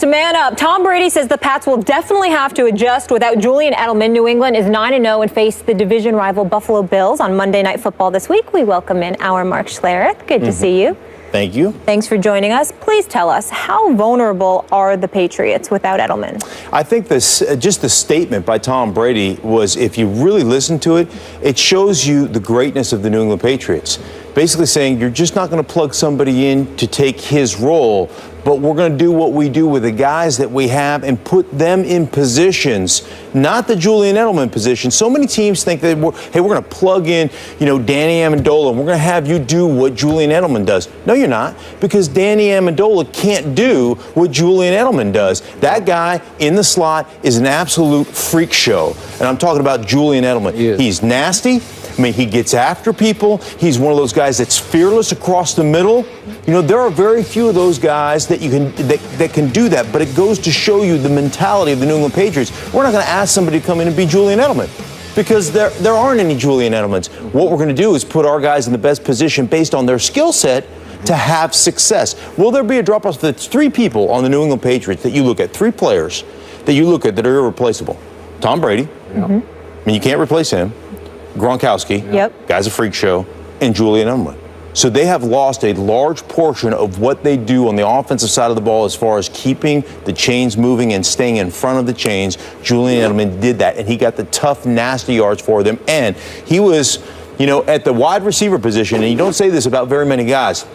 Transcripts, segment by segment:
next, man up. Tom Brady says the Pats will definitely have to adjust without Julian Edelman. New England is 9-0 and face the division rival Buffalo Bills on Monday Night Football this week. We welcome in our Mark Schlereth. Good to see you. Thank you. Thanks for joining us. Please tell us, how vulnerable are the Patriots without Edelman? I think just the statement by Tom Brady was, if you really listen to it, it shows you the greatness of the New England Patriots. Basically saying you're just not going to plug somebody in to take his role, but we're going to do what we do with the guys that we have and put them in positions, not the Julian Edelman position. So many teams think that, we're going to plug in, Danny Amendola, and we're going to have you do what Julian Edelman does. No, you're not, because Danny Amendola can't do what Julian Edelman does. That guy in the slot is an absolute freak show, and I'm talking about Julian Edelman. He's nasty. I mean, he gets after people. He's one of those guys that's fearless across the middle. There are very few of those guys that that can do that, but it goes to show you the mentality of the New England Patriots. We're not going to ask somebody to come in and be Julian Edelman, because there aren't any Julian Edelmans. What we're going to do is put our guys in the best position based on their skill set to have success. Will there be a drop-off? That's three people on the New England Patriots that you look at, three players that you look at that are irreplaceable. Tom Brady. I mean, you can't replace him. Gronkowski, guy's a freak show, and Julian Edelman. So they have lost a large portion of what they do on the offensive side of the ball as far as keeping the chains moving and staying in front of the chains. Julian Edelman did that, and he got the tough, nasty yards for them. And he was, at the wide receiver position, and you don't say this about very many guys,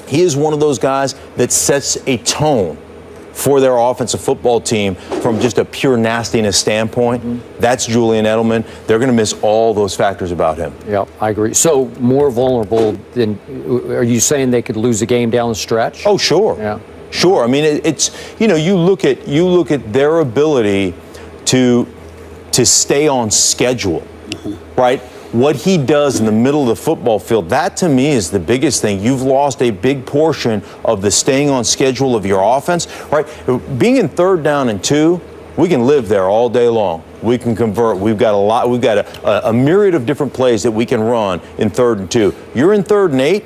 he is one of those guys that sets a tone for their offensive football team from just a pure nastiness standpoint. That's Julian Edelman. They're going to miss all those factors about him. Yeah, I agree. So more vulnerable than, are you saying they could lose a game down the stretch? Oh, sure. Yeah. Sure. I mean, it's, you look at their ability to stay on schedule, right? What he does in the middle of the football field, that to me is the biggest thing. You've lost a big portion of the staying on schedule of your offense, right? Being in 3rd down and 2, we can live there all day long. We can convert. We've got a myriad of different plays that we can run in 3rd and 2. You're in 3rd and 8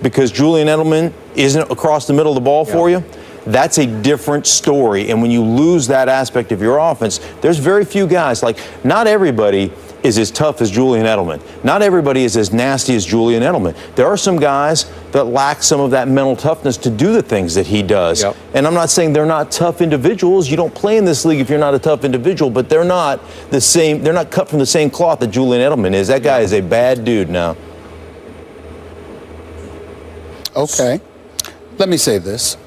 because Julian Edelman isn't across the middle of the ball for you. That's a different story. And when you lose that aspect of your offense, there's very few guys. Not everybody is as tough as Julian Edelman. Not everybody is as nasty as Julian Edelman. There are some guys that lack some of that mental toughness to do the things that he does. And I'm not saying they're not tough individuals. You don't play in this league if you're not a tough individual, but they're not the same. They're not cut from the same cloth that Julian Edelman is. That guy is a bad dude now. Okay. Let me say this.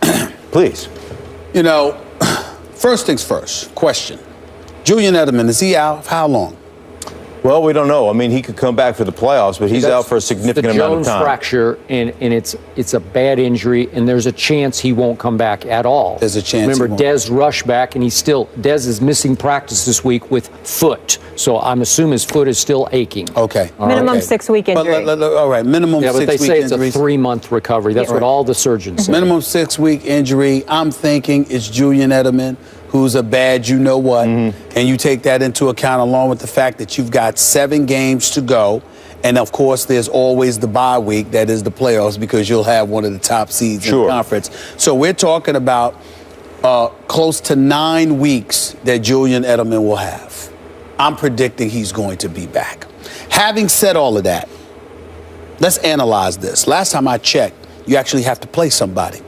Please. First things first, question. Julian Edelman, is he out? How long? Well, we don't know. I mean, he could come back for the playoffs, but he's out for a significant amount of time. The Jones fracture, and it's a bad injury, and there's a chance he won't come back at all. There's a chance. Remember, Dez rushed back, and Dez is missing practice this week with foot. So I'm assuming his foot is still aching. Okay. Minimum 6-week injury. All right, minimum 6 week injury. Yeah, but they say it's a 3-month recovery. That's what all the surgeons say. Minimum 6-week injury. I'm thinking it's Julian Edelman, who's a bad you-know-what, and you take that into account along with the fact that you've got 7 games to go, and of course there's always the bye week, that is the playoffs, because you'll have one of the top seeds in the conference. So we're talking about close to 9 weeks that Julian Edelman will have. I'm predicting he's going to be back. Having said all of that, let's analyze this. Last time I checked, you actually have to play somebody.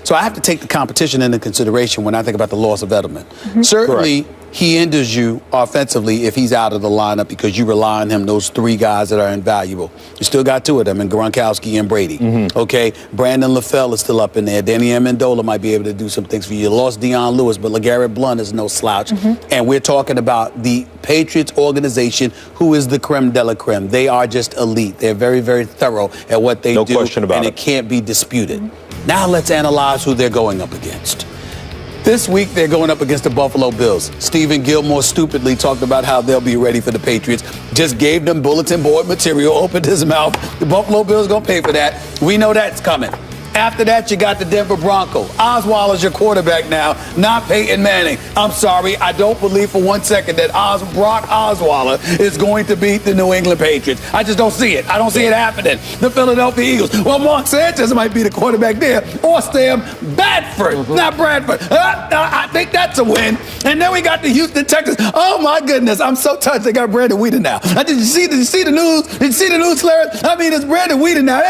So I have to take the competition into consideration when I think about the loss of Edelman. Certainly, he hinders you offensively if he's out of the lineup because you rely on him, those 3 guys that are invaluable. You still got 2 of them, in Gronkowski and Brady. Okay, Brandon LaFell is still up in there. Danny Amendola might be able to do some things for you. You lost Deion Lewis, but LeGarrette Blount is no slouch. And we're talking about the Patriots organization, who is the creme de la creme. They are just elite. They're very, very thorough at what they do. No question about it. And it can't be disputed. Now let's analyze who they're going up against. This week, they're going up against the Buffalo Bills. Stephen Gilmore stupidly talked about how they'll be ready for the Patriots. Just gave them bulletin board material, opened his mouth. The Buffalo Bills going to pay for that. We know that's coming. After that, you got the Denver Broncos. Osweiler's your quarterback now, not Peyton Manning. I'm sorry, I don't believe for one second that Brock Osweiler is going to beat the New England Patriots. I just don't see it. I don't see it happening. The Philadelphia Eagles. Well, Mark Sanchez might be the quarterback there. Or Sam Bradford, not Bradford. to win. And then we got the Houston Texans. Oh my goodness, I'm so touched. They got Brandon Weeden now. Did you see the news? Did you see the news, Larry? I mean, it's Brandon Weeden now.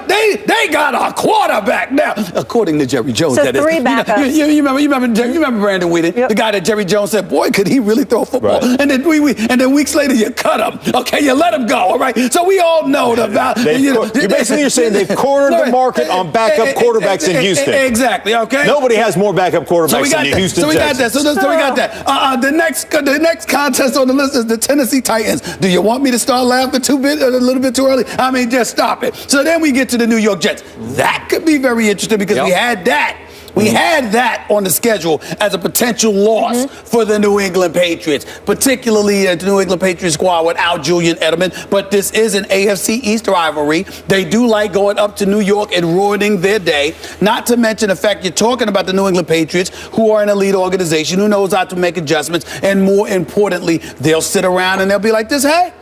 They got a quarterback now, according to Jerry Jones. So that three backups. You remember Brandon Weeden, yep. the guy that Jerry Jones said, boy, could he really throw a football? Right. And then weeks later, you cut him. Okay, you let him go. All right. So we all know about. You're saying they've cornered the market on backup quarterbacks in Houston. Exactly. Okay. Nobody has more backup quarterbacks than the Houston Texans. So we got that. So we got that. The next contest on the list is the Tennessee Titans. Do you want me to start laughing a little bit too early? I mean, just stop it. So then we get to the New York Jets. That could be very interesting because we had that. We had that on the schedule as a potential loss for the New England Patriots, particularly the New England Patriots squad without Julian Edelman. But this is an AFC East rivalry. They do like going up to New York and ruining their day. Not to mention the fact you're talking about the New England Patriots, who are an elite organization, who knows how to make adjustments. And more importantly, they'll sit around and they'll be like this, hey,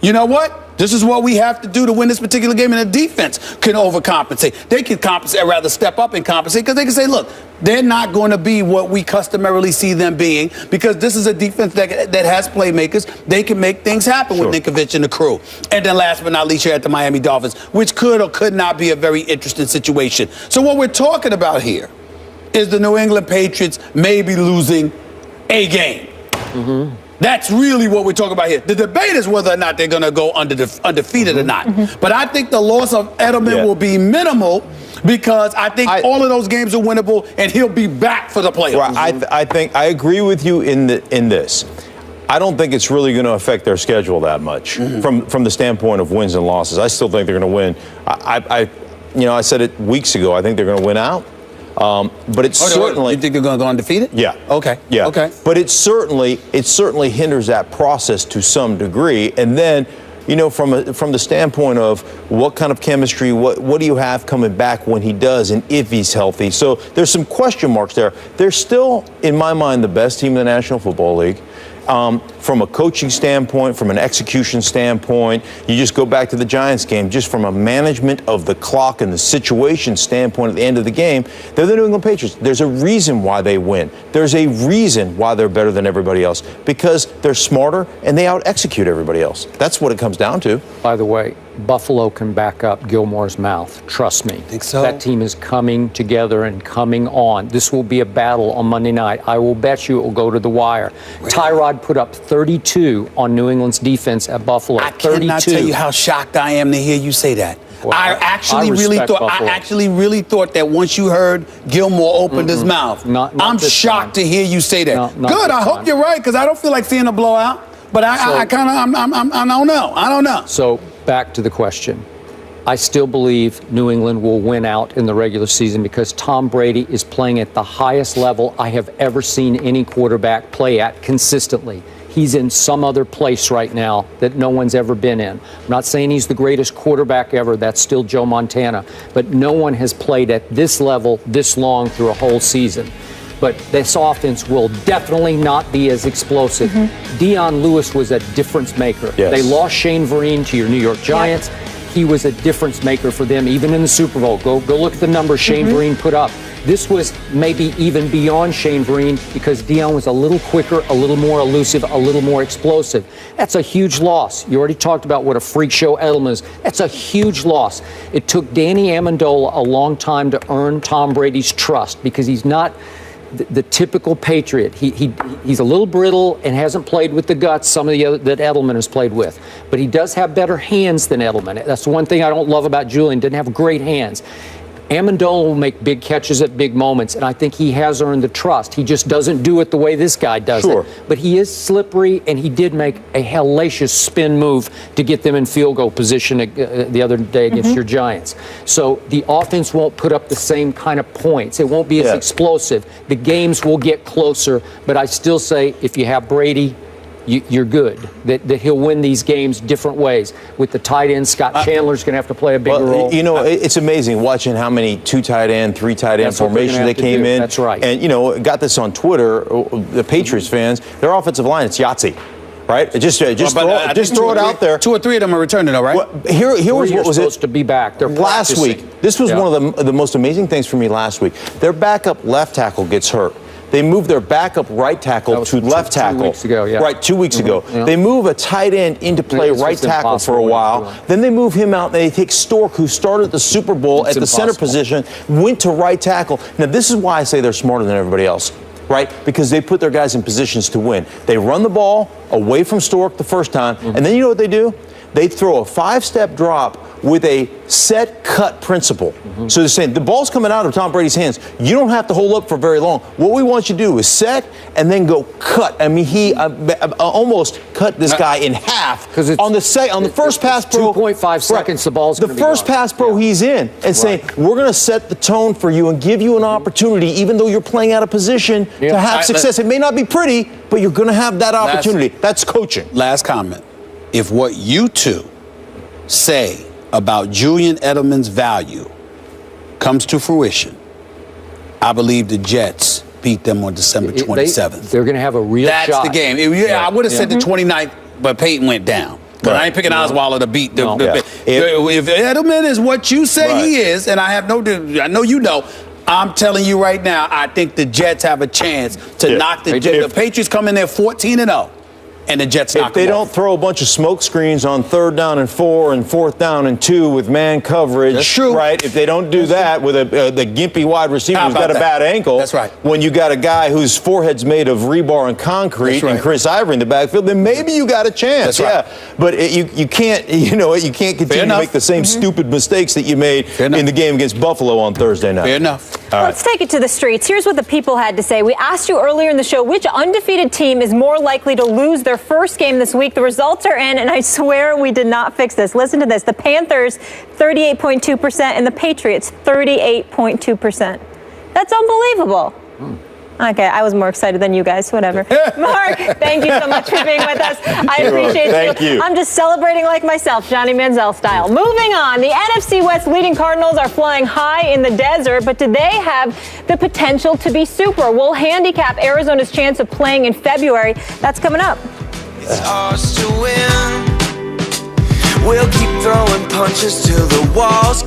you know what? This is what we have to do to win this particular game, and the defense can overcompensate. They can compensate, rather step up and compensate, because they can say, look, they're not going to be what we customarily see them being, because this is a defense that has playmakers. They can make things happen with Ninkovich and the crew. And then last but not least, you're at the Miami Dolphins, which could or could not be a very interesting situation. So what we're talking about here is the New England Patriots maybe losing a game. That's really what we're talking about here. The debate is whether or not they're going to go undefeated or not. But I think the loss of Edelman will be minimal, because I think all of those games are winnable, and he'll be back for the playoffs. Right. I think I agree with you in this. I don't think it's really going to affect their schedule that much from the standpoint of wins and losses. I still think they're going to win. I said it weeks ago. I think they're going to win out. But it's certainly. You think they're going to go undefeated? Yeah. Okay. Yeah. Okay. But it certainly hinders that process to some degree. And then, from the standpoint of what kind of chemistry, what do you have coming back when he does, and if he's healthy? So there's some question marks there. They're still, in my mind, the best team in the National Football League. From a coaching standpoint, from an execution standpoint, you just go back to the Giants game, just from a management of the clock and the situation standpoint at the end of the game, they're the New England Patriots. There's a reason why they win. There's a reason why they're better than everybody else, because they're smarter and they out-execute everybody else. That's what it comes down to. By the way, Buffalo can back up Gilmore's mouth. Trust me. Think so? That team is coming together and coming on. This will be a battle on Monday night. I will bet you it will go to the wire. Really? Tyrod put up 32 on New England's defense at Buffalo. I cannot tell you how shocked I am to hear you say that. Well, I actually really thought that once you heard Gilmore opened his mouth. I'm shocked to hear you say that. Good. I hope you're right, because I don't feel like seeing a blowout. But I don't know. So back to the question. I still believe New England will win out in the regular season, because Tom Brady is playing at the highest level I have ever seen any quarterback play at consistently. He's in some other place right now that no one's ever been in. I'm not saying he's the greatest quarterback ever. That's still Joe Montana. But no one has played at this level this long through a whole season. But this offense will definitely not be as explosive. Deion Lewis was a difference maker. Yes. They lost Shane Vereen to your New York Giants. He was a difference maker for them, even in the Super Bowl. Go look at the numbers Shane Vereen put up. This was maybe even beyond Shane Vereen, because Deion was a little quicker, a little more elusive, a little more explosive. That's a huge loss. You already talked about what a freak show Edelman is. That's a huge loss. It took Danny Amendola a long time to earn Tom Brady's trust, because he's not the typical Patriot. He's a little brittle and hasn't played with the guts some of the other that Edelman has played with. But he does have better hands than Edelman. That's the one thing I don't love about Julian. Didn't have great hands. Amendola will make big catches at big moments, and I think he has earned the trust. He just doesn't do it the way this guy does it. But he is slippery, and he did make a hellacious spin move to get them in field goal position the other day against your Giants. So the offense won't put up the same kind of points. It won't be as explosive. The games will get closer, but I still say if you have Brady, you're good. That he'll win these games different ways. With the tight end, Scott Chandler's going to have to play a bigger role. It's amazing watching how many 2 tight end, 3 tight end formations they came in. That's right. And, got this on Twitter, the Patriots fans, their offensive line, it's Yahtzee. Right? Just throw it out there. 2 or 3 of them are returning, though, right? Well, here was what was supposed to be back. They're last week. This was one of the most amazing things for me last week. Their backup left tackle gets hurt. They move their backup right tackle to left tackle. 2 weeks ago, yeah. Right, 2 weeks ago. Yeah. They move a tight end into play right tackle for a while. Then they move him out, and they take Stork, who started the Super Bowl at the center position, went to right tackle. Now, this is why I say they're smarter than everybody else, right? Because they put their guys in positions to win. They run the ball away from Stork the first time, and then you know what they do? They throw a 5-step drop with a set cut principle. So they're saying the ball's coming out of Tom Brady's hands. You don't have to hold up for very long. What we want you to do is set and then go cut. I mean, he almost cut this guy in half on the first pass pro. 2.5 seconds, the ball's going to be the first pass pro he's in and saying, we're going to set the tone for you and give you an opportunity, even though you're playing out of position, to have success. It may not be pretty, but you're going to have that opportunity. That's coaching. Last comment. If what you two say about Julian Edelman's value comes to fruition, I believe the Jets beat them on December 27th. They're going to have a real shot. That's the game. I would have said the 29th, but Peyton went down. But I ain't picking Osweiler to beat the if Edelman is what you say he is, and I know you know, I'm telling you right now, I think the Jets have a chance to knock the Jets. The Patriots come in there 14-0. And the Jets knock them off. If they don't throw a bunch of smoke screens on 3rd down and 4 and 4th down and 2 with man coverage, that's true. Right? If they don't do that with the gimpy wide receiver who's got a bad ankle, that's right. When you got a guy whose forehead's made of rebar and concrete and Chris Ivory in the backfield, then maybe you got a chance. That's right. But you can't, you can't continue to make the same stupid mistakes that you made in the game against Buffalo on Thursday night. Fair enough. Let's take it to the streets. Here's what the people had to say. We asked you earlier in the show which undefeated team is more likely to lose their first game this week. The results are in, and I swear we did not fix this. Listen to this. The Panthers, 38.2%, and the Patriots, 38.2%. That's unbelievable. Okay, I was more excited than you guys. Whatever. Mark, thank you so much for being with us. I appreciate you. I'm just celebrating like myself, Johnny Manziel style. Moving on, the NFC West leading Cardinals are flying high in the desert, but do they have the potential to be super? We'll handicap Arizona's chance of playing in February. That's coming up. It's ours to win. We'll keep throwing punches till the walls